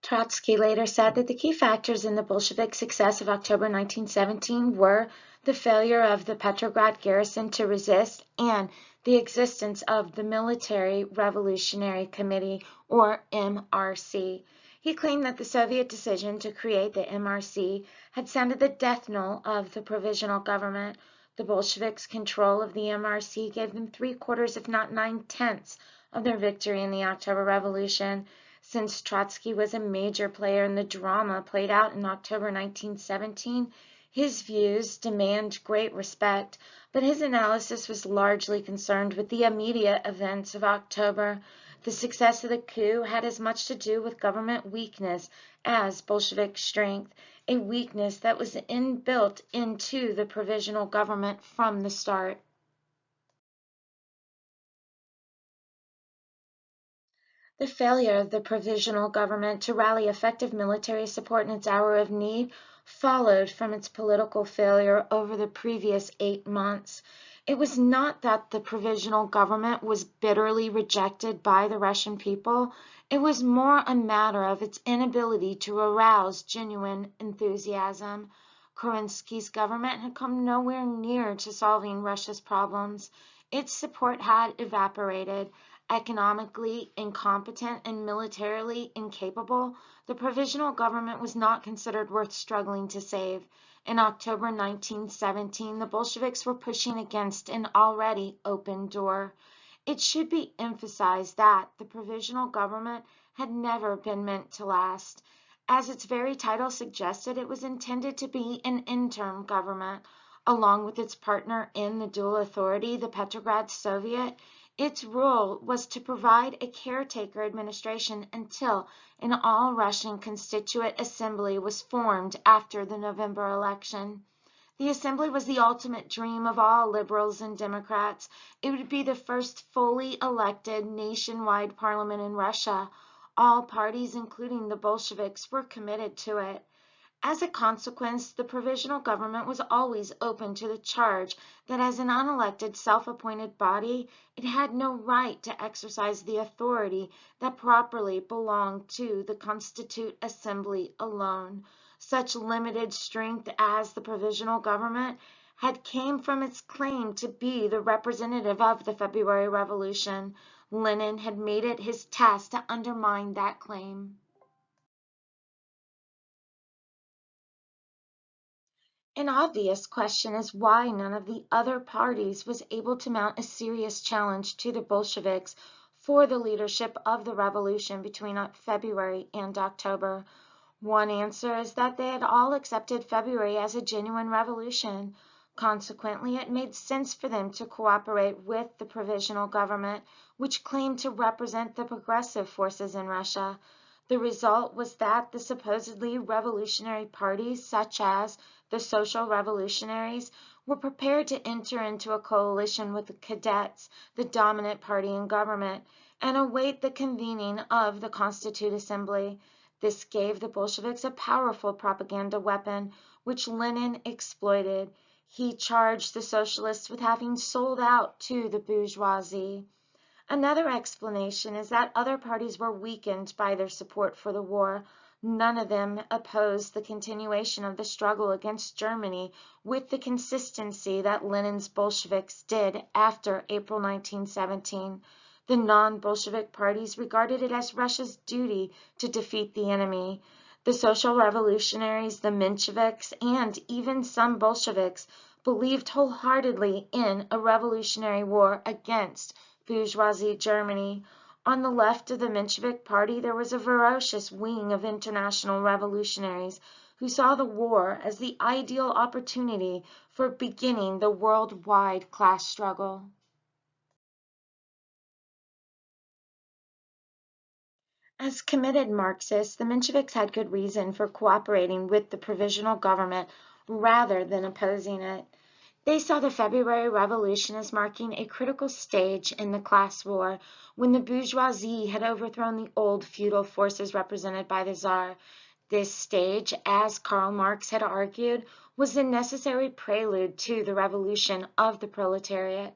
Trotsky later said that the key factors in the Bolshevik success of October 1917 were the failure of the Petrograd garrison to resist and the existence of the Military Revolutionary Committee, or MRC. He claimed that the Soviet decision to create the MRC had sounded the death knell of the Provisional Government. The Bolsheviks' control of the MRC gave them 3/4, if not 9/10, of their victory in the October Revolution. Since Trotsky was a major player in the drama played out in October 1917, his views demand great respect, but his analysis was largely concerned with the immediate events of October. The success of the coup had as much to do with government weakness as Bolshevik strength, a weakness that was inbuilt into the Provisional Government from the start. The failure of the Provisional Government to rally effective military support in its hour of need followed from its political failure over the previous 8 months. It was not that the Provisional Government was bitterly rejected by the Russian people. It was more a matter of its inability to arouse genuine enthusiasm. Kerensky's government had come nowhere near to solving Russia's problems. Its support had evaporated. Economically incompetent and militarily incapable, the Provisional Government was not considered worth struggling to save. In October 1917, the Bolsheviks were pushing against an already open door. It should be emphasized that the Provisional Government had never been meant to last. As its very title suggested, it was intended to be an interim government. Along with its partner in the dual authority, the Petrograd Soviet, its role was to provide a caretaker administration until an all-Russian Constituent Assembly was formed after the November election. The Assembly was the ultimate dream of all liberals and Democrats. It would be the first fully elected nationwide parliament in Russia. All parties, including the Bolsheviks, were committed to it. As a consequence, the Provisional Government was always open to the charge that as an unelected, self-appointed body, it had no right to exercise the authority that properly belonged to the Constituent Assembly alone. Such limited strength as the Provisional Government had came from its claim to be the representative of the February Revolution. Lenin had made it his task to undermine that claim. An obvious question is why none of the other parties was able to mount a serious challenge to the Bolsheviks for the leadership of the revolution between February and October. One answer is that they had all accepted February as a genuine revolution. Consequently, it made sense for them to cooperate with the Provisional Government, which claimed to represent the progressive forces in Russia. The result was that the supposedly revolutionary parties, such as the Social Revolutionaries, were prepared to enter into a coalition with the Cadets, the dominant party in government, and await the convening of the Constituent Assembly. This gave the Bolsheviks a powerful propaganda weapon, which Lenin exploited. He charged the socialists with having sold out to the bourgeoisie. Another explanation is that other parties were weakened by their support for the war. None of them opposed the continuation of the struggle against Germany with the consistency that Lenin's Bolsheviks did after April 1917. The non-Bolshevik parties regarded it as Russia's duty to defeat the enemy. The Social Revolutionaries, the Mensheviks, and even some Bolsheviks believed wholeheartedly in a revolutionary war against bourgeoisie Germany. On the left of the Menshevik Party, there was a ferocious wing of international revolutionaries who saw the war as the ideal opportunity for beginning the worldwide class struggle. As committed Marxists, the Mensheviks had good reason for cooperating with the Provisional Government rather than opposing it. They saw the February Revolution as marking a critical stage in the class war, when the bourgeoisie had overthrown the old feudal forces represented by the Tsar. This stage, as Karl Marx had argued, was the necessary prelude to the revolution of the proletariat.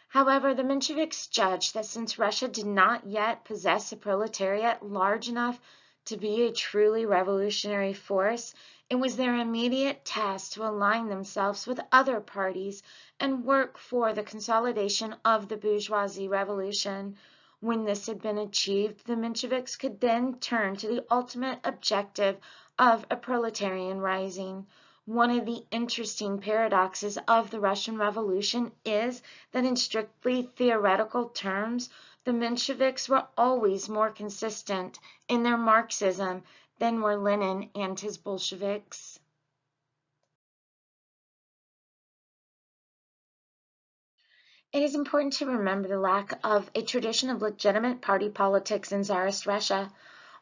However, the Mensheviks judged that since Russia did not yet possess a proletariat large enough To be a truly revolutionary force, it was their immediate task to align themselves with other parties and work for the consolidation of the bourgeoisie revolution. When this had been achieved, the Mensheviks could then turn to the ultimate objective of a proletarian rising. One of the interesting paradoxes of the Russian Revolution is that in strictly theoretical terms, the Mensheviks were always more consistent in their Marxism than were Lenin and his Bolsheviks. It is important to remember the lack of a tradition of legitimate party politics in Tsarist Russia.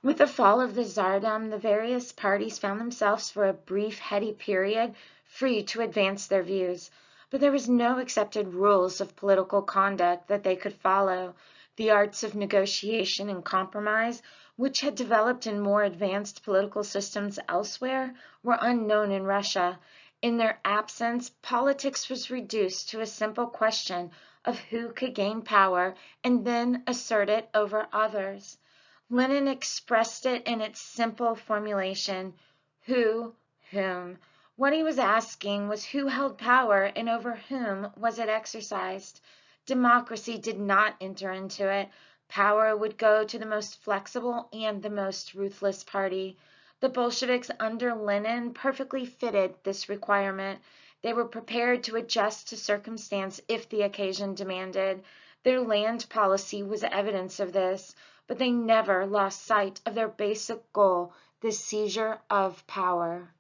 With the fall of the Tsardom, the various parties found themselves for a brief, heady period free to advance their views. But there was no accepted rules of political conduct that they could follow. The arts of negotiation and compromise, which had developed in more advanced political systems elsewhere, were unknown in Russia. In their absence, politics was reduced to a simple question of who could gain power and then assert it over others. Lenin expressed it in its simple formulation, who, whom. What he was asking was who held power and over whom was it exercised. Democracy did not enter into it. Power would go to the most flexible and the most ruthless party. The Bolsheviks under Lenin perfectly fitted this requirement. They were prepared to adjust to circumstance if the occasion demanded. Their land policy was evidence of this, but they never lost sight of their basic goal, the seizure of power.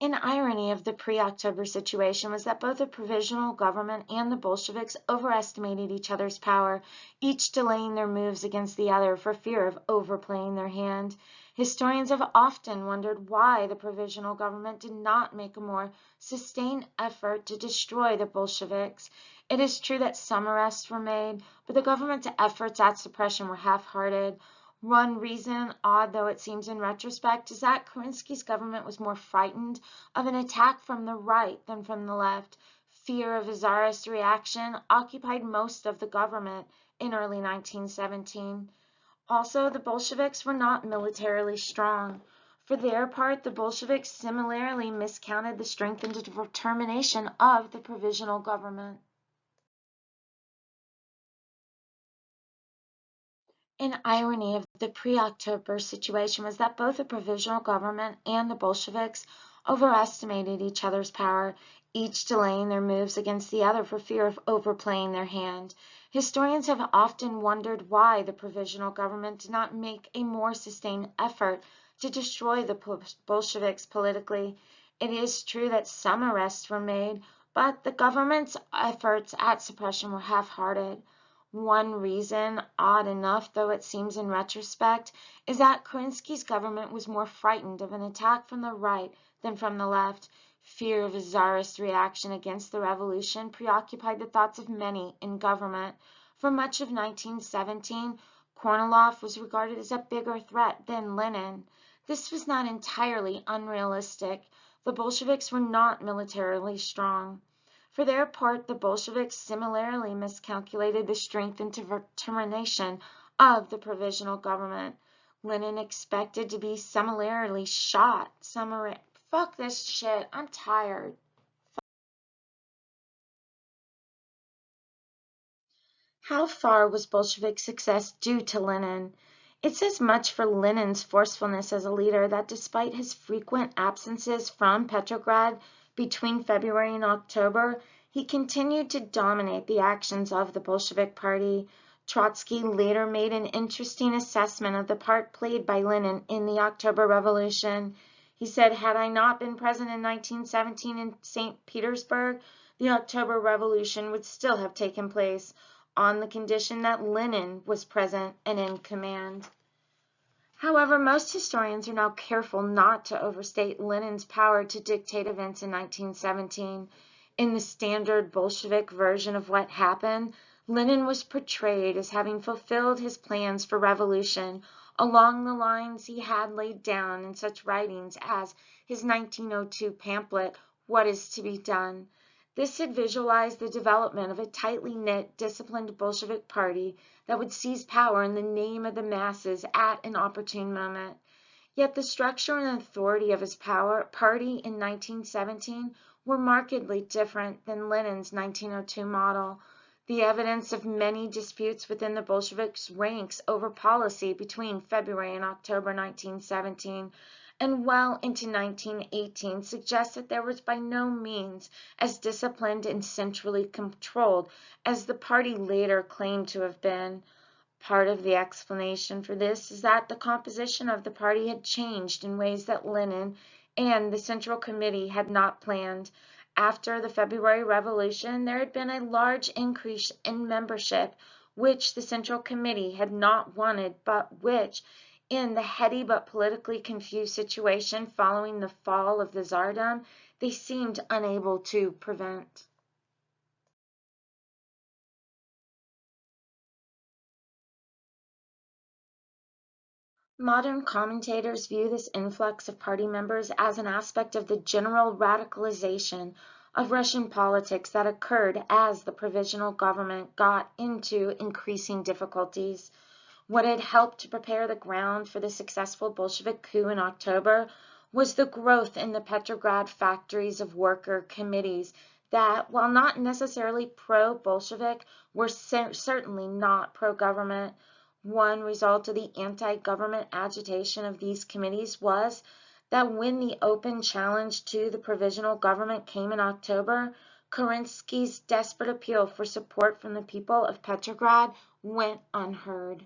An irony of the pre-October situation was that both the Provisional Government and the Bolsheviks overestimated each other's power, each delaying their moves against the other for fear of overplaying their hand. Historians have often wondered why the Provisional Government did not make a more sustained effort to destroy the Bolsheviks. It is true that some arrests were made, but the government's efforts at suppression were half-hearted. One reason, odd though it seems in retrospect, is that Kerensky's government was more frightened of an attack from the right than from the left. Fear of a Tsarist reaction occupied most of the government in early 1917. Also, the Bolsheviks were not militarily strong. For their part, the Bolsheviks similarly miscounted the strength and determination of the Provisional Government. An irony of the pre-October situation was that both the Provisional Government and the Bolsheviks overestimated each other's power, each delaying their moves against the other for fear of overplaying their hand. Historians have often wondered why the Provisional Government did not make a more sustained effort to destroy the Bolsheviks politically. It is true that some arrests were made, but the government's efforts at suppression were half-hearted. One reason, odd enough though it seems in retrospect, is that Kerensky's government was more frightened of an attack from the right than from the left. Fear of a Tsarist reaction against the revolution preoccupied the thoughts of many in government. For much of 1917, Kornilov was regarded as a bigger threat than Lenin. This was not entirely unrealistic. The Bolsheviks were not militarily strong. For their part, the Bolsheviks similarly miscalculated the strength and determination of the Provisional Government. Lenin expected to be summarily shot. Fuck this shit, I'm tired. How far was Bolshevik success due to Lenin? It says much for Lenin's forcefulness as a leader that despite his frequent absences from Petrograd between February and October, he continued to dominate the actions of the Bolshevik Party. Trotsky later made an interesting assessment of the part played by Lenin in the October Revolution. He said, had I not been present in 1917 in St. Petersburg, the October Revolution would still have taken place, on the condition that Lenin was present and in command. However, most historians are now careful not to overstate Lenin's power to dictate events in 1917. In the standard Bolshevik version of what happened, Lenin was portrayed as having fulfilled his plans for revolution along the lines he had laid down in such writings as his 1902 pamphlet, What is to be Done. This had visualized the development of a tightly knit, disciplined Bolshevik party that would seize power in the name of the masses at an opportune moment. Yet the structure and authority of his party in 1917 were markedly different than Lenin's 1902 model. The evidence of many disputes within the Bolsheviks' ranks over policy between February and October 1917 and well into 1918 suggests that there was by no means as disciplined and centrally controlled as the party later claimed to have been. Part of the explanation for this is that the composition of the party had changed in ways that Lenin and the Central Committee had not planned. After the February Revolution, there had been a large increase in membership, which the Central Committee had not wanted, but which, in the heady but politically confused situation following the fall of the Tsardom, they seemed unable to prevent. Modern commentators view this influx of party members as an aspect of the general radicalization of Russian politics that occurred as the Provisional Government got into increasing difficulties. What had helped to prepare the ground for the successful Bolshevik coup in October was the growth in the Petrograd factories of worker committees that, while not necessarily pro-Bolshevik, were certainly not pro-government. One result of the anti-government agitation of these committees was that when the open challenge to the Provisional Government came in October, Kerensky's desperate appeal for support from the people of Petrograd went unheard.